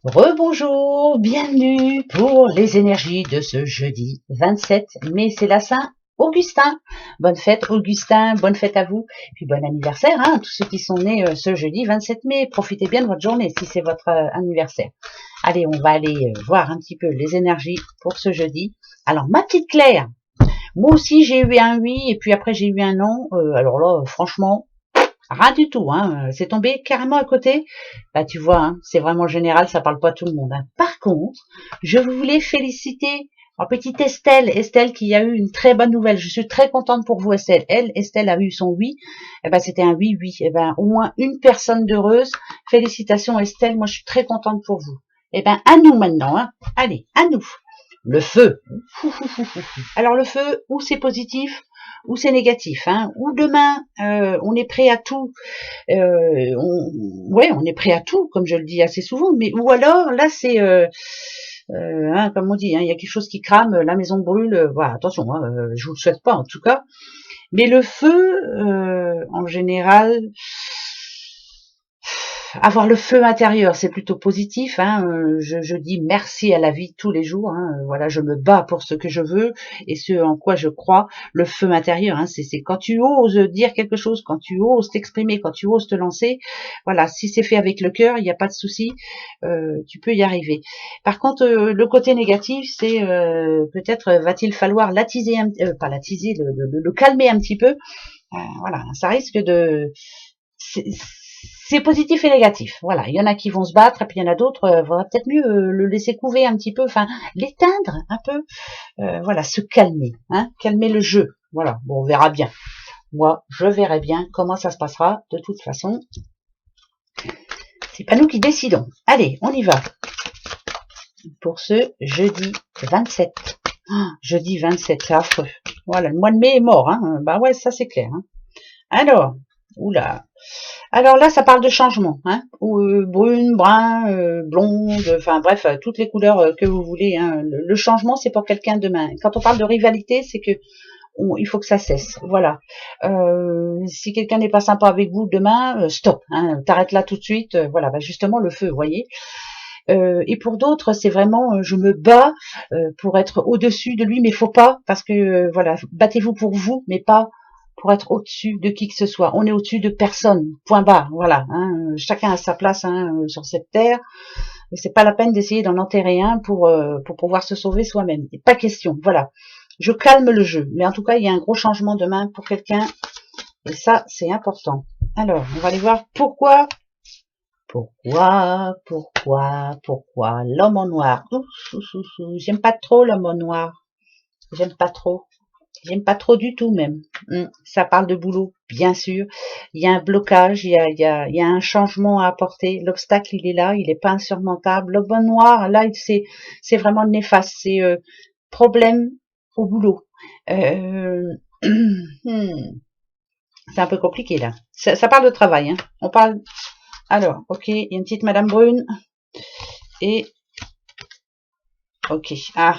Rebonjour, bienvenue pour les énergies de ce jeudi 27 mai, c'est la Saint-Augustin. Bonne fête Augustin, bonne fête à vous, puis bon anniversaire, hein, tous ceux qui sont nés ce jeudi 27 mai. Profitez bien de votre journée si c'est votre anniversaire. Allez, on va aller voir un petit peu les énergies pour ce jeudi. Alors, ma petite Claire, moi aussi j'ai eu un oui et puis après j'ai eu un non. Alors là, franchement, rien du tout, hein. C'est tombé carrément à côté. Bah tu vois, hein, c'est vraiment général, ça parle pas à tout le monde, hein. Par contre, je voulais féliciter ma petite Estelle, Estelle qui a eu une très bonne nouvelle. Je suis très contente pour vous, Estelle. Estelle a eu son oui. Eh ben c'était un oui, oui. Eh ben au moins une personne d'heureuse. Félicitations, Estelle. Moi je suis très contente pour vous. Eh ben à nous maintenant, hein. Allez, à nous. Le feu. Alors le feu, ou c'est positif, ou c'est négatif, hein. Ou demain, on est prêt à tout. On est prêt à tout, comme je le dis assez souvent. Mais ou alors là, c'est hein, comme on dit, hein, il y a quelque chose qui crame, la maison brûle. Voilà, attention, hein, je vous le souhaite pas en tout cas. Mais le feu, en général, avoir le feu intérieur, c'est plutôt positif, hein. Je dis merci à la vie tous les jours, hein. Voilà, je me bats pour ce que je veux et ce en quoi je crois. Le feu intérieur, hein, c'est quand tu oses dire quelque chose, quand tu oses t'exprimer, quand tu oses te lancer. Voilà, si c'est fait avec le cœur, il n'y a pas de souci, tu peux y arriver. Par contre, le côté négatif, c'est peut-être va-t-il falloir l'attiser, pas l'attiser, le calmer un petit peu. Voilà, ça risque de c'est positif et négatif. Voilà, il y en a qui vont se battre et puis il y en a d'autres, va peut-être mieux le laisser couver un petit peu, enfin l'éteindre un peu. Voilà, se calmer, hein, calmer le jeu. Voilà, bon, on verra bien. Moi, je verrai bien comment ça se passera. De toute façon, c'est pas nous qui décidons. Allez, on y va pour ce jeudi 27. Oh, jeudi 27, c'est affreux. Voilà, le mois de mai est mort, hein. Bah ouais, ça c'est clair. Hein. Alors, oula. Alors là, ça parle de changement, hein, brune, brun, blonde, enfin bref, toutes les couleurs que vous voulez. Hein. Le changement, c'est pour quelqu'un demain. Quand on parle de rivalité, c'est que il faut que ça cesse. Voilà. Si quelqu'un n'est pas sympa avec vous demain, stop. Hein, t'arrêtes là tout de suite. Voilà, bah justement le feu, vous voyez. Et pour d'autres, c'est vraiment, je me bats pour être au-dessus de lui, mais faut pas, parce que voilà, battez-vous pour vous, mais pas pour être au-dessus de qui que ce soit. On est au-dessus de personne. Point barre. Voilà. Hein, chacun a sa place hein, sur cette terre. Et c'est pas la peine d'essayer d'en enterrer un pour pouvoir se sauver soi-même. Pas question. Voilà. Je calme le jeu. Mais en tout cas, il y a un gros changement demain pour quelqu'un. Et ça, c'est important. Alors, on va aller voir pourquoi l'homme en noir. J'aime pas trop l'homme en noir. J'aime pas trop. J'aime pas trop du tout même. Ça parle de boulot, bien sûr. Il y a un blocage, il y a un changement à apporter. L'obstacle, il est là, il n'est pas insurmontable. Le bon noir, là, c'est vraiment néfaste. C'est problème au boulot. C'est un peu compliqué là. Ça parle de travail. Hein. On parle. Alors, ok, il y a une petite Madame Brune. Et ok, ça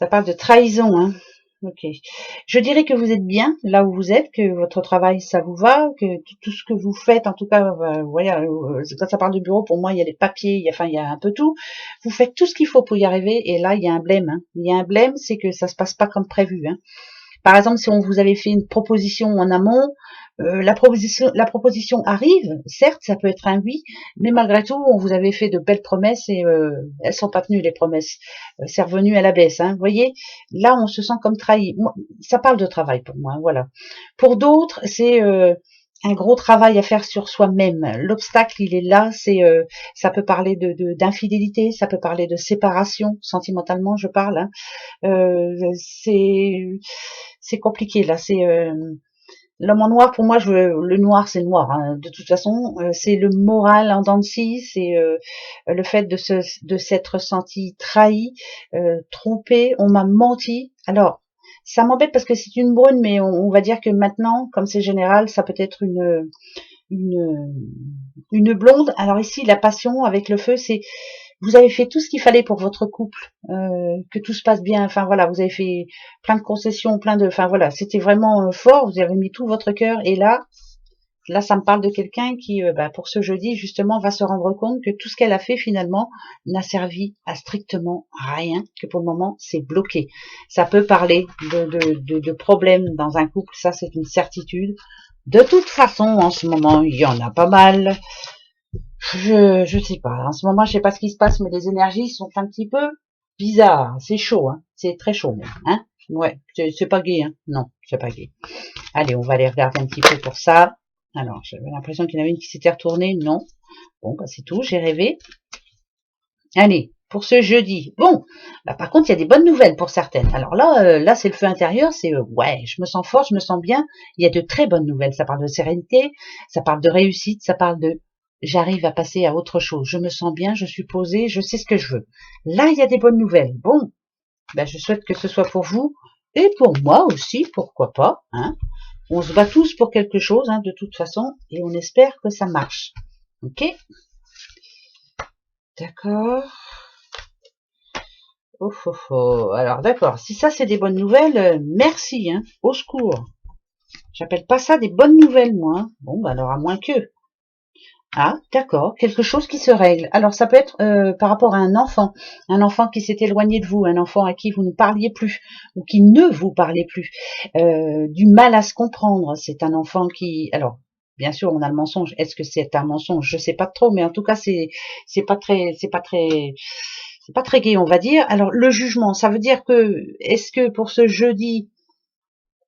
parle de trahison. Hein. Ok. Je dirais que vous êtes bien là où vous êtes, que votre travail ça vous va, que tout ce que vous faites, en tout cas, voilà, quand ça parle de bureau, pour moi il y a les papiers, il y a un peu tout. Vous faites tout ce qu'il faut pour y arriver, et là il y a un blême. Hein. Il y a un blême, c'est que ça se passe pas comme prévu. Hein. Par exemple, si on vous avait fait une proposition en amont, la proposition arrive, certes, ça peut être un oui, mais malgré tout, on vous avait fait de belles promesses et elles sont pas tenues les promesses. C'est revenu à la baisse. Hein. Vous voyez, là, on se sent comme trahi. Moi, ça parle de travail pour moi. Voilà. Pour d'autres, c'est un gros travail à faire sur soi-même. L'obstacle, il est là. Ça peut parler d'infidélité, ça peut parler de séparation, sentimentalement, je parle. Hein. C'est compliqué là. C'est l'homme en noir pour moi. Le noir, c'est le noir. Hein. De toute façon, c'est le moral en dents de scie. C'est le fait de s'être senti trahi, trompé. On m'a menti. Alors, ça m'embête parce que c'est une brune, mais on va dire que maintenant, comme c'est général, ça peut être une une blonde. Alors ici, la passion avec le feu, c'est vous avez fait tout ce qu'il fallait pour votre couple, que tout se passe bien. Enfin voilà, vous avez fait plein de concessions, enfin voilà, c'était vraiment fort. Vous avez mis tout votre cœur et là, Là, ça me parle de quelqu'un qui, pour ce jeudi, justement, va se rendre compte que tout ce qu'elle a fait, finalement, n'a servi à strictement rien, que pour le moment, c'est bloqué. Ça peut parler de problèmes dans un couple, ça, c'est une certitude. De toute façon, en ce moment, il y en a pas mal. Je sais pas. En ce moment, je sais pas ce qui se passe, mais les énergies sont un petit peu bizarres. C'est chaud, hein. C'est très chaud, même, hein. Ouais, c'est pas gai, hein. Non, c'est pas gai. Allez, on va aller regarder un petit peu pour ça. Alors, j'avais l'impression qu'il y en avait une qui s'était retournée. Non. Bon, bah, c'est tout. J'ai rêvé. Allez, pour ce jeudi. Bon, bah, par contre, il y a des bonnes nouvelles pour certaines. Alors là, là, c'est le feu intérieur. C'est ouais, je me sens fort, je me sens bien. Il y a de très bonnes nouvelles. Ça parle de sérénité, ça parle de réussite, ça parle de j'arrive à passer à autre chose. Je me sens bien, je suis posée, je sais ce que je veux. Là, il y a des bonnes nouvelles. Bon, ben, je souhaite que ce soit pour vous et pour moi aussi, pourquoi pas. Hein. On se bat tous pour quelque chose, hein, de toute façon, et on espère que ça marche. Ok? D'accord. Oh, oh, oh. Alors, d'accord. Si ça, c'est des bonnes nouvelles, merci, hein. Au secours. J'appelle pas ça des bonnes nouvelles, moi. Hein. Bon, bah alors, à moins que. Ah, d'accord, quelque chose qui se règle. Alors ça peut être par rapport à un enfant qui s'est éloigné de vous, un enfant à qui vous ne parliez plus ou qui ne vous parlait plus, du mal à se comprendre. C'est un enfant qui, alors bien sûr on a le mensonge. Est-ce que c'est un mensonge? Je sais pas trop, mais en tout cas c'est pas très gai, on va dire. Alors le jugement, ça veut dire que est-ce que pour ce jeudi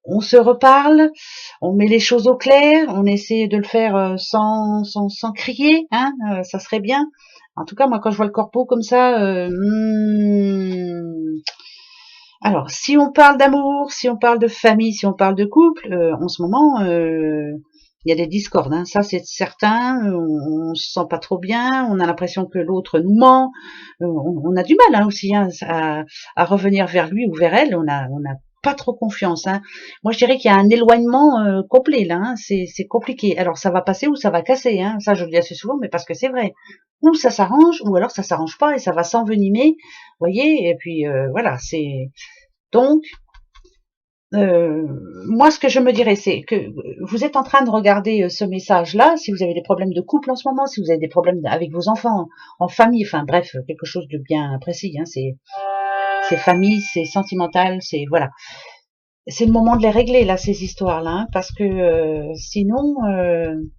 on se reparle, on met les choses au clair, on essaie de le faire sans crier, hein, ça serait bien. En tout cas, moi, quand je vois le corpo comme ça, alors, si on parle d'amour, si on parle de famille, si on parle de couple, en ce moment, il y a des discordes, hein, ça c'est certain. On se sent pas trop bien, on a l'impression que l'autre nous ment. On a du mal hein, aussi hein, à revenir vers lui ou vers elle. On a pas trop confiance. Hein. Moi, je dirais qu'il y a un éloignement complet là. Hein. C'est compliqué. Alors, ça va passer ou ça va casser. Hein. Ça, je le dis assez souvent, mais parce que c'est vrai. Ou ça s'arrange, ou alors ça s'arrange pas et ça va s'envenimer. Vous voyez. Et puis voilà. C'est donc moi, ce que je me dirais, c'est que vous êtes en train de regarder ce message-là. Si vous avez des problèmes de couple en ce moment, si vous avez des problèmes avec vos enfants, en famille, enfin bref, quelque chose de bien précis. Hein, c'est famille, c'est sentimental, c'est voilà. C'est le moment de les régler là ces histoires-là, hein, parce que sinon,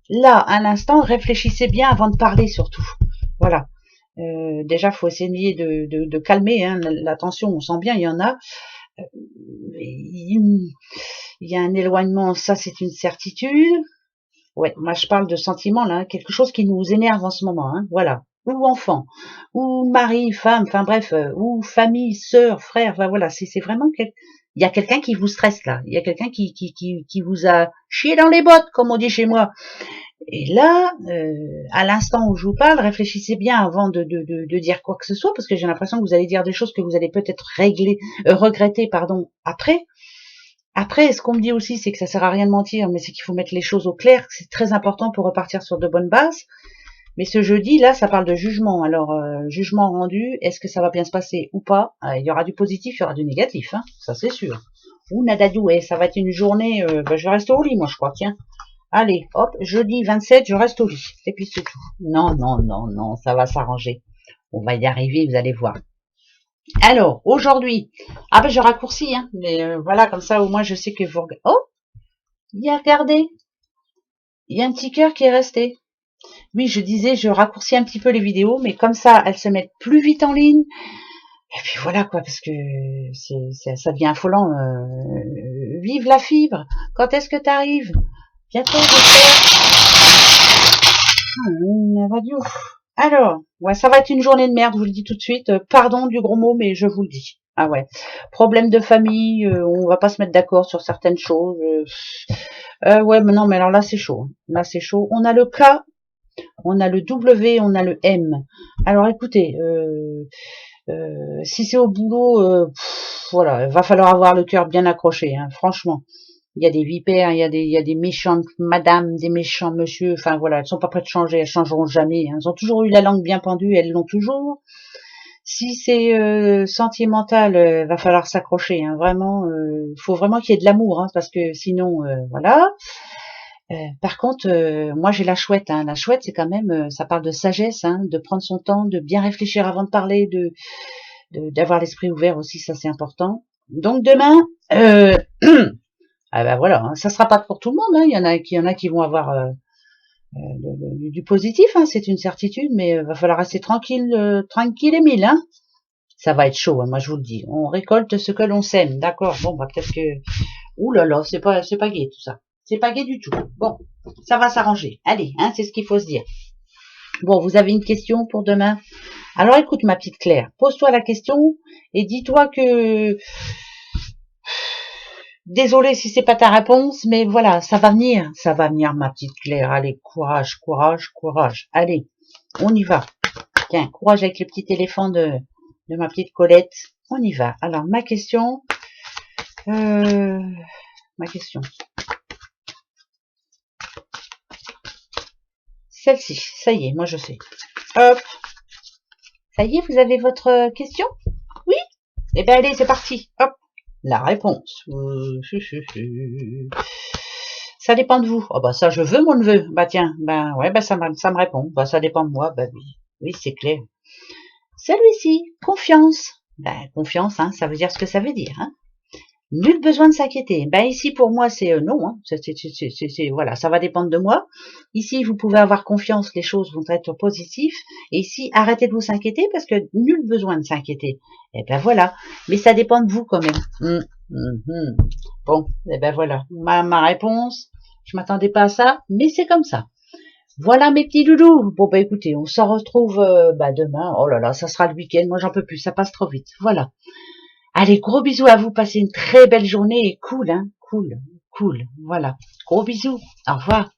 là, à l'instant, réfléchissez bien avant de parler surtout. Voilà. Déjà, faut essayer de calmer hein, la tension. On sent bien, il y en a. Il y a un éloignement, ça c'est une certitude. Ouais, moi je parle de sentiments là, hein, quelque chose qui nous énerve en ce moment, hein, voilà. Ou enfant, ou mari, femme, enfin bref, ou famille, sœur, frère, enfin voilà, c'est vraiment il y a quelqu'un qui vous stresse là, il y a quelqu'un qui vous a chié dans les bottes, comme on dit chez moi. Et là, à l'instant où je vous parle, réfléchissez bien avant de dire quoi que ce soit, parce que j'ai l'impression que vous allez dire des choses que vous allez peut-être regretter, pardon, après. Après, ce qu'on me dit aussi, c'est que ça sert à rien de mentir, mais c'est qu'il faut mettre les choses au clair, que c'est très important pour repartir sur de bonnes bases. Mais ce jeudi, là, ça parle de jugement. Alors, jugement rendu, est-ce que ça va bien se passer ou pas? Il y aura du positif, il y aura du négatif, hein, ça c'est sûr. Ou nadadoué, ça va être une journée, je vais rester au lit, moi, je crois, tiens. Allez, hop, jeudi 27, je reste au lit. Et puis c'est tout. Non, non, non, non, ça va s'arranger. On va y arriver, vous allez voir. Alors, aujourd'hui, ah ben je raccourcis, hein, mais voilà, comme ça au moins je sais que vous regardez. Oh, il y a regardé, il y a un petit cœur qui est resté. Oui, je disais, je raccourcis un petit peu les vidéos, mais comme ça, elles se mettent plus vite en ligne. Et puis voilà quoi, parce que ça devient affolant. Vive la fibre. Quand est-ce que t'arrives? Bientôt, j'espère. Radio. Alors, ouais, ça va être une journée de merde, je vous le dis tout de suite. Pardon du gros mot, mais je vous le dis. Ah ouais. Problème de famille, on va pas se mettre d'accord sur certaines choses. Ouais, mais non, mais alors là c'est chaud. Là c'est chaud. On a le K, on a le W, on a le M. Alors écoutez, si c'est au boulot, voilà, va falloir avoir le cœur bien accroché, hein, franchement. Il y a des vipères, il y a des méchantes madames, des méchants monsieur, enfin voilà, elles sont pas prêtes de changer, elles changeront jamais. Hein. Elles ont toujours eu la langue bien pendue, elles l'ont toujours. Si c'est sentimental, va falloir s'accrocher, hein, vraiment. Il faut vraiment qu'il y ait de l'amour, hein, parce que sinon, voilà. Par contre, moi j'ai la chouette. Hein. La chouette, c'est quand même, ça parle de sagesse, hein, de prendre son temps, de bien réfléchir avant de parler, d'avoir l'esprit ouvert aussi, ça c'est important. Donc demain, ah ben voilà, hein, ça sera pas pour tout le monde. Hein. Il y en a qui vont avoir du positif, hein, c'est une certitude, mais va falloir rester tranquille et mille. Hein. Ça va être chaud, hein, moi je vous le dis. On récolte ce que l'on sème, d'accord. Bon, bah peut-être que, ouh là là, c'est pas gai tout ça. C'est pas gai du tout. Bon, ça va s'arranger. Allez, hein, c'est ce qu'il faut se dire. Bon, vous avez une question pour demain? Alors écoute, ma petite Claire, pose-toi la question et dis-toi que désolé si c'est pas ta réponse, mais voilà, ça va venir, ma petite Claire. Allez, courage, courage, courage. Allez, on y va. Tiens, courage avec le petit éléphant de ma petite Colette. On y va. Alors, ma question, celle-ci, ça y est, moi je sais. Hop, ça y est, vous avez votre question? Oui? Eh ben allez, c'est parti. Hop, la réponse. Ça dépend de vous. Oh bah ça, je veux mon neveu. Bah tiens, ben ouais, bah ça me répond. Bah ça dépend de moi. Bah oui, oui, c'est clair. Celui-ci, confiance. Ben confiance, hein, ça veut dire ce que ça veut dire. Hein. Nul besoin de s'inquiéter. Ben ici pour moi c'est non. Hein. Voilà, ça va dépendre de moi. Ici vous pouvez avoir confiance, les choses vont être positives. Et ici arrêtez de vous s'inquiéter parce que nul besoin de s'inquiéter. Et ben voilà. Mais ça dépend de vous quand même. Bon, et ben voilà. Ma réponse. Je m'attendais pas à ça, mais c'est comme ça. Voilà mes petits loulous. Bon bah écoutez, on s'en retrouve demain. Oh là là, ça sera le week-end. Moi j'en peux plus, ça passe trop vite. Voilà. Allez, gros bisous à vous, passez une très belle journée et cool, hein, cool. Voilà. Gros bisous. Au revoir.